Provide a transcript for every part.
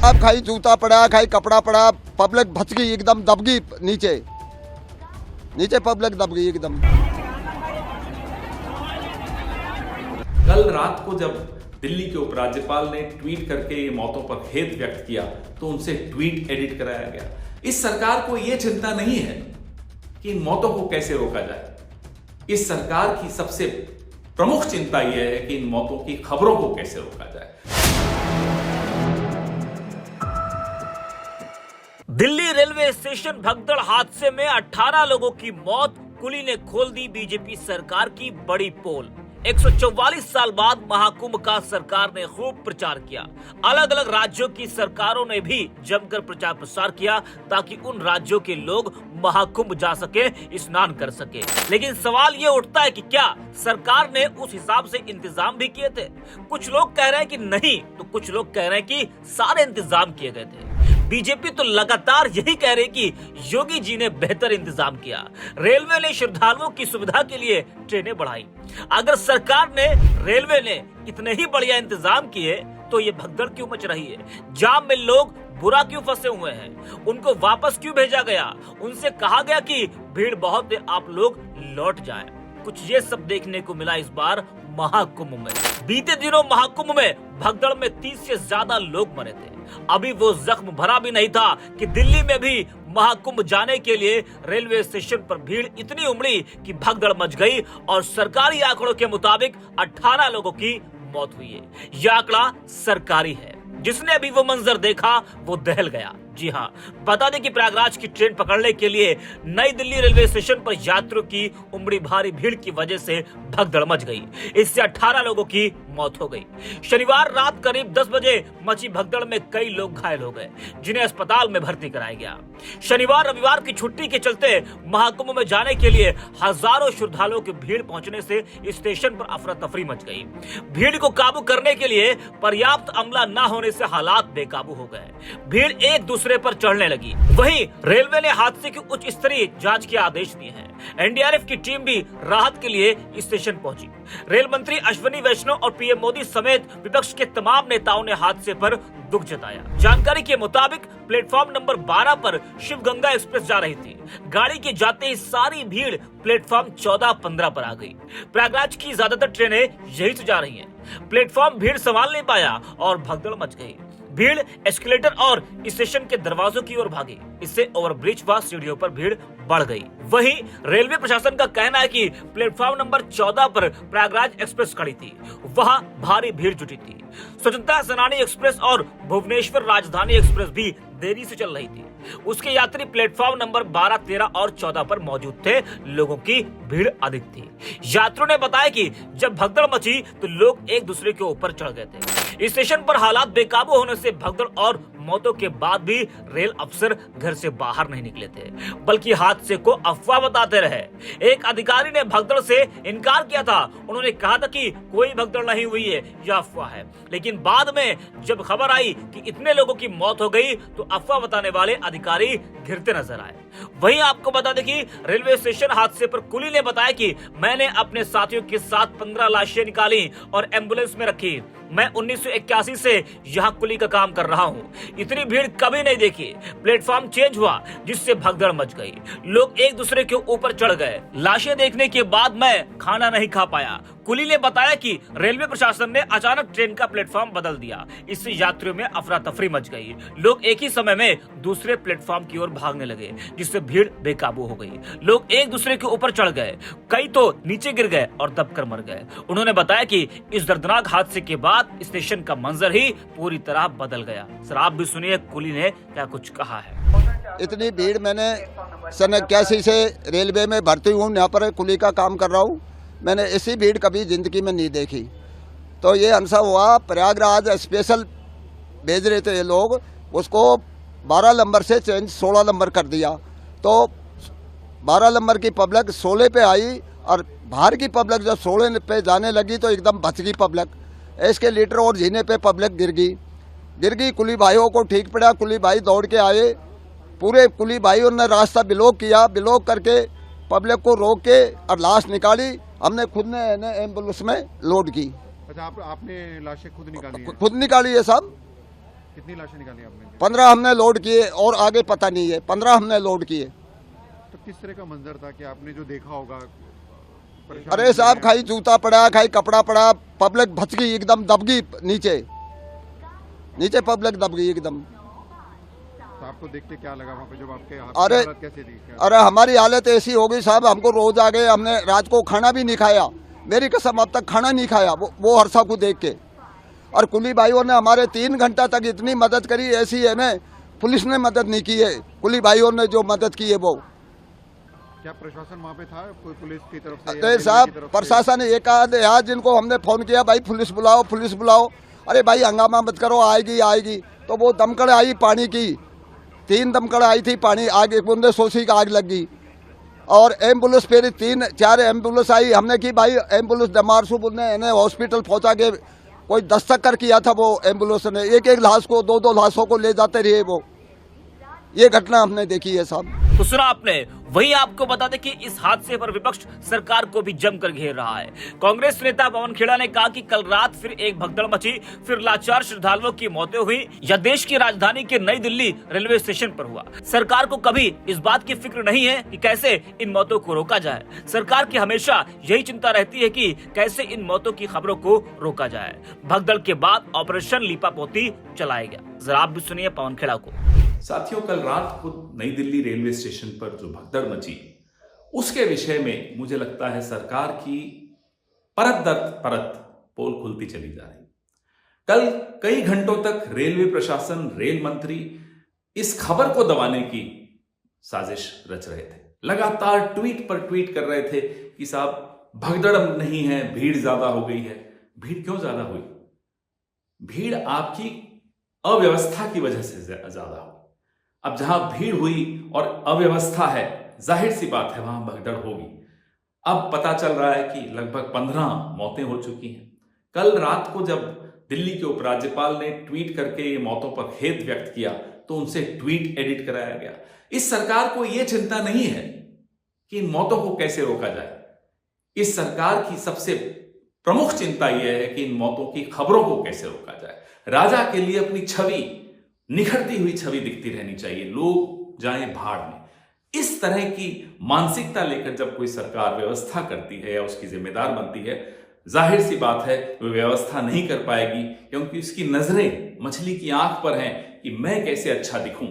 अब खाई जूता पड़ा, खाई कपड़ा पड़ा, पब्लिक भच गई एकदम, दब गई नीचे पब्लिक दब गई एकदम। कल रात को जब दिल्ली के उपराज्यपाल ने ट्वीट करके ये मौतों पर खेद व्यक्त किया तो उनसे ट्वीट एडिट कराया गया। इस सरकार को यह चिंता नहीं है कि इन मौतों को कैसे रोका जाए। इस सरकार की सबसे प्रमुख चिंता यह है कि इन मौतों की खबरों को कैसे रोका जाए। दिल्ली रेलवे स्टेशन भगदड़ हादसे में 18 लोगों की मौत, कुली ने खोल दी बीजेपी सरकार की बड़ी पोल। 144 साल बाद महाकुंभ का सरकार ने खूब प्रचार किया। अलग अलग राज्यों की सरकारों ने भी जमकर प्रचार प्रसार किया ताकि उन राज्यों के लोग महाकुंभ जा सके, स्नान कर सके। लेकिन सवाल ये उठता है कि क्या सरकार ने उस हिसाब से इंतजाम भी किए थे? कुछ लोग कह रहे हैं कि नहीं, तो कुछ लोग कह रहे हैं कि सारे इंतजाम किए गए थे। बीजेपी तो लगातार यही कह रही कि योगी जी ने बेहतर इंतजाम किया। रेलवे ने श्रद्धालुओं की सुविधा के लिए ट्रेनें बढ़ाई। अगर सरकार ने, रेलवे ने इतने ही बढ़िया इंतजाम किए तो ये भगदड़ क्यों मच रही है? जाम में लोग बुरा क्यों फंसे हुए हैं? उनको वापस क्यों भेजा गया? उनसे कहा गया कि भीड़ बहुत है, आप लोग लौट जाएं। कुछ ये सब देखने को मिला इस बार महाकुंभ में। बीते दिनों महाकुंभ में भगदड़ में 30 से ज्यादा लोग मरे थे। अभी वो जख्म भरा भी नहीं था कि दिल्ली में भी महाकुंभ जाने के लिए रेलवे स्टेशन पर भीड़ इतनी उमड़ी कि भगदड़ मच गई और सरकारी आंकड़ों के मुताबिक 18 लोगों की मौत हुई है। यह आंकड़ा सरकारी है। जिसने अभी वो मंजर देखा वो दहल गया। जी हाँ, बता दें कि प्रयागराज की ट्रेन पकड़ने के लिए नई दिल्ली रेलवे स्टेशन पर यात्रियों की उमड़ी भारी भीड़ की वजह से भगदड़ मच गई। इससे 18 लोगों की मौत हो गई। शनिवार रात करीब 10 बजे मची भगदड़ में कई लोग घायल हो गए, जिन्हें अस्पताल में भर्ती कराया गया। शनिवार रविवार की छुट्टी के चलते महाकुंभ में जाने के लिए हजारों श्रद्धालुओं की भीड़ पहुंचने से स्टेशन पर अफरा तफरी मच गई। भीड़ को काबू करने के लिए पर्याप्त अमला न होने से हालात बेकाबू हो गए। भीड़ एक दूसरे पर चढ़ने लगी। वहीं रेलवे ने हादसे की उच्च स्तरीय जांच के आदेश दिए हैं। एनडीआरएफ की टीम भी राहत के लिए स्टेशन पहुंची। रेल मंत्री अश्विनी वैष्णव और पीएम मोदी समेत विपक्ष के तमाम नेताओं ने हादसे पर दुख जताया। जानकारी के मुताबिक प्लेटफॉर्म नंबर 12 पर शिव गंगा एक्सप्रेस जा रही थी। गाड़ी के जाते ही सारी भीड़ प्लेटफॉर्म 14-15 पर आ गई। प्रयागराज की ज्यादातर ट्रेनें यही से जा रही हैं। प्लेटफॉर्म भीड़ संभाल नहीं पाया और भगदड़ मच गई। भीड़ एस्केलेटर और स्टेशन के दरवाजों की ओर भागी। इससे ओवरब्रिज व सीढ़ियों पर भीड़ बढ़ गई। वहीं रेलवे प्रशासन का कहना है कि प्लेटफॉर्म नंबर 14 पर प्रयागराज एक्सप्रेस खड़ी थी, वहां भारी भीड़ जुटी थी। स्वतंत्रता सेनानी एक्सप्रेस और भुवनेश्वर राजधानी एक्सप्रेस भी देरी से चल रही थी। उसके यात्री प्लेटफॉर्म नंबर 12, 13 और 14 पर मौजूद थे। लोगों की भीड़ अधिक थी। यात्रियों ने बताया कि जब भगदड़ मची तो लोग एक दूसरे के ऊपर चढ़ गए थे। स्टेशन पर हालात बेकाबू होने से भगदड़ और मौतों के बाद भी रेल अफसर घर से बाहर नहीं निकले थे, बल्कि हादसे को अफवाह बताते रहे। एक अधिकारी ने भगदड़ से इनकार किया था। उन्होंने कहा था कि कोई भगदड़ नहीं हुई है, यह अफवाह है। लेकिन बाद में जब खबर आई कि इतने लोगों की मौत हो गई तो अफवाह बताने वाले अधिकारी घिरते नजर आए। वहीं आपको बता दें कि रेलवे स्टेशन हादसे पर कुली ने बताया कि मैंने अपने साथियों के साथ 15 लाशें निकाली और एम्बुलेंस में रखी। मैं 1981 से यहाँ कुली का काम कर रहा हूँ। इतनी भीड़ कभी नहीं देखी। प्लेटफॉर्म चेंज हुआ जिससे भगदड़ मच गई। लोग एक दूसरे के ऊपर चढ़ गए। लाशें देखने के बाद मैं खाना नहीं खा पाया। कुली ने बताया कि रेलवे प्रशासन ने अचानक ट्रेन का प्लेटफॉर्म बदल दिया। इससे यात्रियों में अफरा तफरी मच गई। लोग एक ही समय में दूसरे प्लेटफॉर्म की ओर भागने लगे, जिससे भीड़ बेकाबू हो गई। लोग एक दूसरे के ऊपर चढ़ गए, कई तो नीचे गिर गए और दबकर मर गए। उन्होंने बताया कि इस दर्दनाक हादसे के बाद स्टेशन का मंजर ही पूरी तरह बदल गया। सर आप भी सुनिए कुली ने क्या कुछ कहा है। इतनी भीड़, मैंने सन 81 से रेलवे में भर्ती हूँ, यहाँ पर कुली का काम कर रहा हूँ। मैंने ऐसी भीड़ कभी जिंदगी में नहीं देखी। तो ये अनसा हुआ, प्रयागराज स्पेशल भेज रहे थे ये लोग, उसको 12 नंबर से चेंज 16 नंबर कर दिया। तो 12 नंबर की पब्लिक 16 पे आई और बाहर की पब्लिक जब 16 पे जाने लगी तो एकदम बच गई पब्लिक। एस्केलेटर और जीने पे पब्लिक गिर गई। कुली भाइयों को ठीक पड़ा। कुली भाई दौड़ के आए। पूरे कुली भाइयों ने रास्ता ब्लॉक किया। ब्लॉक करके पब्लिक को रोक के और लाश निकाली। हमने खुद ने एम्बुलेंस में लोड की। अच्छा, आपने लाशें खुद निकाली हैं? खुद निकाली है सब। कितनी लाशें निकाली आपने? 15 हमने लोड किए और आगे पता नहीं है, 15 हमने लोड किए। तो किस तरह का मंजर था कि आपने जो देखा होगा? परेशान अरे साहब, थे? खाई जूता पड़ा, खाई कपड़ा पड़ा, पब्लिक भच गई, एकदम दब गई नीचे पब्लिक दब गई एकदम। तो आपको देखते क्या लगा वहाँ पे जब आपके अरे हालत कैसे थी? अरे हमारी हालत ऐसी हो गई साहब, हमको रोज आ गए, हमने रात को खाना भी नहीं खाया, मेरी कसम अब तक खाना नहीं खाया वो हरसा को देख के। और कुली भाइयों ने हमारे 3 घंटा तक इतनी मदद करी, ऐसी है ना, पुलिस ने मदद नहीं की है, कुली भाइयों ने जो मदद की है वो। क्या प्रशासन वहाँ पे था, कोई पुलिस की तरफ से? अरे साहब, प्रशासन एक आध यार जिनको हमने फोन किया, भाई पुलिस बुलाओ, अरे भाई हंगामा मत करो, आएगी। तो वो दमकड़ आई पानी की, 3 दमकड़ आई थी पानी, आग एक बूंदे सोसी का आग लग गई। और एम्बुलेंस फिर 3-4 एम्बुलेंस आई, हमने की भाई एम्बुलेंस डमारसू ने इन्हें हॉस्पिटल पहुंचा के कोई दस्तक किया था वो एम्बुलेंस ने, एक लाश को 2 लाशों को ले जाते रहे वो। ये घटना हमने देखी है साहब। तो सुना आपने। वहीं आपको बता दें कि इस हादसे पर विपक्ष सरकार को भी जमकर घेर रहा है। कांग्रेस नेता पवन खेड़ा ने कहा कि कल रात फिर एक भगदड़ मची, फिर लाचार श्रद्धालुओं की मौतें हुई, या देश की राजधानी के नई दिल्ली रेलवे स्टेशन पर हुआ। सरकार को कभी इस बात की फिक्र नहीं है कि कैसे इन मौतों को रोका जाए। सरकार की हमेशा यही चिंता रहती है कि कैसे इन मौतों की खबरों को रोका जाए। भगदड़ के बाद ऑपरेशन लीपापोती चलाया गया। जरा आप भी सुनिए पवन खेड़ा को। साथियों, कल रात को नई दिल्ली रेलवे स्टेशन पर जो भगदड़ मची, उसके विषय में मुझे लगता है सरकार की परत दर परत पोल खुलती चली जा रही। कल कई घंटों तक रेलवे प्रशासन, रेल मंत्री इस खबर को दबाने की साजिश रच रहे थे। लगातार ट्वीट पर ट्वीट कर रहे थे कि साहब भगदड़ नहीं है, भीड़ ज्यादा हो गई है। भीड़ क्यों ज्यादा हुई? भीड़ आपकी अव्यवस्था की वजह से ज्यादा हुई। अब जहां भीड़ हुई और अव्यवस्था है, जाहिर सी बात है वहां भगदड़ होगी। अब पता चल रहा है कि लगभग 15 मौतें हो चुकी हैं। कल रात को जब दिल्ली के उपराज्यपाल ने ट्वीट करके ये मौतों पर खेद व्यक्त किया, तो उनसे ट्वीट एडिट कराया गया। इस सरकार को यह चिंता नहीं है कि इन मौतों को कैसे रोका जाए। इस सरकार की सबसे प्रमुख चिंता यह है कि इन मौतों की खबरों को कैसे रोका जाए। राजा के लिए अपनी छवि, निखरती हुई छवि दिखती रहनी चाहिए, लोग जाएं भाड़ में। इस तरह की मानसिकता लेकर जब कोई सरकार व्यवस्था करती है या उसकी जिम्मेदार बनती है, जाहिर सी बात है वो व्यवस्था नहीं कर पाएगी, क्योंकि उसकी नजरें मछली की आंख पर हैं कि मैं कैसे अच्छा दिखूं।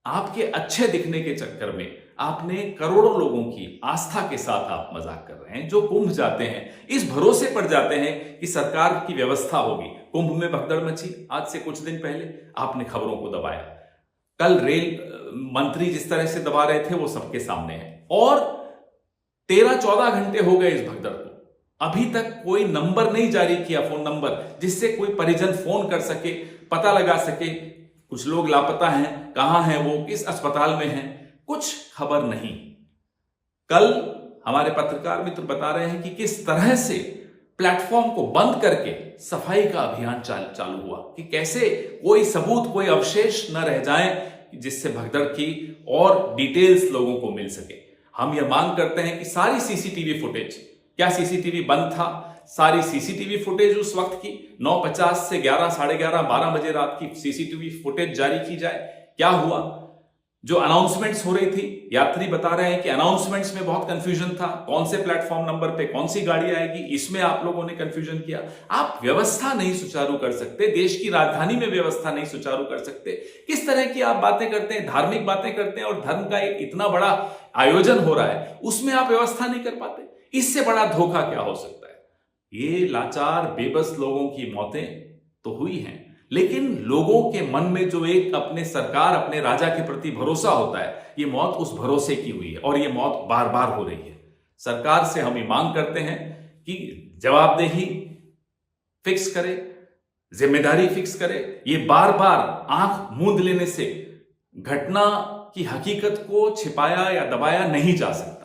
आपके अच्छे दिखने के चक्कर में आपने करोड़ों लोगों की आस्था के साथ आप मजाक कर रहे हैं, जो कुंभ जाते हैं इस भरोसे पर जाते हैं कि सरकार की व्यवस्था होगी। कुंभ में भगदड़ मची आज से कुछ दिन पहले, आपने खबरों को दबाया। कल रेल मंत्री जिस तरह से दबा रहे थे वो सबके सामने है। और 13-14 घंटे हो गए इस भगदड़ को, अभी तक कोई नंबर नहीं जारी किया, फोन नंबर जिससे कोई परिजन फोन कर सके, पता लगा सके। कुछ लोग लापता हैं, कहां हैं वो, किस अस्पताल में हैं, कुछ खबर नहीं। कल हमारे पत्रकार मित्र बता रहे हैं कि किस तरह से प्लेटफॉर्म को बंद करके सफाई का अभियान चालू हुआ, कि कैसे कोई सबूत, कोई अवशेष न रह जाए जिससे भगदड़ की और डिटेल्स लोगों को मिल सके। हम यह मांग करते हैं कि सारी सीसीटीवी फुटेज, क्या सीसीटीवी बंद था, सारी सीसीटीवी फुटेज उस वक्त की 9:50 से 11, साढ़े 11, 12 बजे रात की सीसीटीवी फुटेज जारी की जाए। क्या हुआ? जो अनाउंसमेंट्स हो रही थी, यात्री बता रहे हैं कि अनाउंसमेंट्स में बहुत कंफ्यूजन था, कौन से प्लेटफॉर्म नंबर पे कौन सी गाड़ी आएगी, इसमें आप लोगों ने कंफ्यूजन किया। आप व्यवस्था नहीं सुचारू कर सकते, देश की राजधानी में व्यवस्था नहीं सुचारू कर सकते। किस तरह की आप बातें करते हैं, धार्मिक बातें करते हैं, और धर्म का एक इतना बड़ा आयोजन हो रहा है, उसमें आप व्यवस्था नहीं कर पाते। इससे बड़ा धोखा क्या हो सकता है? ये लाचार बेबस लोगों की मौतें तो हुई हैं, लेकिन लोगों के मन में जो एक अपने सरकार, अपने राजा के प्रति भरोसा होता है, ये मौत उस भरोसे की हुई है, और ये मौत बार बार हो रही है। सरकार से हम ये मांग करते हैं कि जवाबदेही फिक्स करे, जिम्मेदारी फिक्स करे। ये बार बार आंख मूंद लेने से घटना की हकीकत को छिपाया या दबाया नहीं जा सकता।